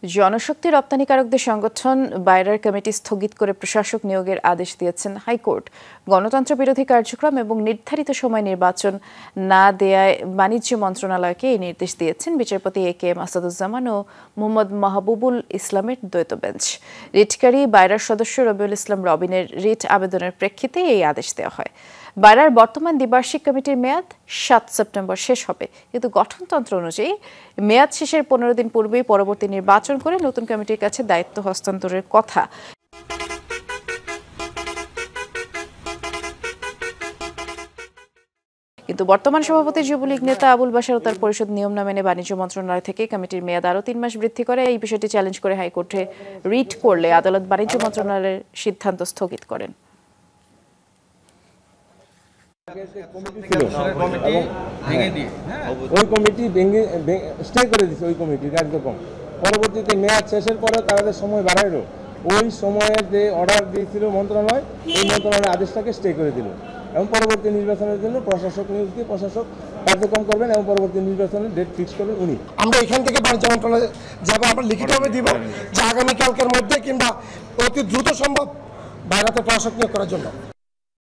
জনশক্তি রপ্তানিকারকদের সংগঠন বাইরার কমিটি স্থগিত করে প্রশাসক নিয়োগের আদেশ দিয়েছেন হাইকোর্ট। গণতন্ত্র বিরোধী কার্যক্রম এবং নির্ধারিত সময় নির্বাচন না দেয়ায় বাণিজ্য মন্ত্রণালয়কে এই নির্দেশ দিয়েছেন বিচারপতি এ.কে.এম. আসাদুজ্জামান ও মোহাম্মদ মাহবুবুল ইসলামের দ্বৈত বেঞ্চ। রিটকারী বাইরার সদস্য রবিউল ইসলাম রবিনের রিট আবেদনের প্রেক্ষিতে এই আদেশ দেওয়া হয়। বাইরার বর্তমান দ্বিবার্ষিক কমিটির মেয়াদ ৭ সেপ্টেম্বর শেষ হবে, কিন্তু গঠনতন্ত্র অনুযায়ী মেয়াদ শেষের ১৫ দিন পূর্বেই পরবর্তী নির্বাচন করে নতুন কমিটির কাছে দায়িত্ব হস্তান্তরের কথা। কিন্তু বর্তমান সভাপতি যুবলীগ নেতা আবুল বাশার ও তার পরিষদ নিয়ম না মেনে বাণিজ্য মন্ত্রণালয় থেকে কমিটির মেয়াদ আরও ৩ মাস বৃদ্ধি করে। এই বিষয়টি চ্যালেঞ্জ করে হাইকোর্টে রিট করলে আদালত বাণিজ্য মন্ত্রণালয়ের সিদ্ধান্ত স্থগিত করেন। ওই কমিটি স্টে করে দিচ্ছে, ওই কমিটির কার্যক্রম পরবর্তীতে মেয়াদ শেষের পরে তাদের সময় বাড়াইলো। ওই সময়ের যে অর্ডার দিয়েছিল মন্ত্রণালয়, এই মন্ত্রণালয়ের আদেশটাকে স্টে করে দিল এবং পরবর্তী নির্বাচনের জন্য প্রশাসক নিয়োগ দিয়ে প্রশাসক কার্যক্রম করবেন এবং পরবর্তী নির্বাচনের ডেট ফিক্স করবেন উনি। আমরা এখান থেকে বাণিজ্য মন্ত্রণালয়ে যাবো, আমরা লিখিতভাবে দিব যে আগামীকালকের মধ্যে কিংবা অতি দ্রুত সম্ভব বাইরেতে প্রশাসক নিয়োগ করার জন্য।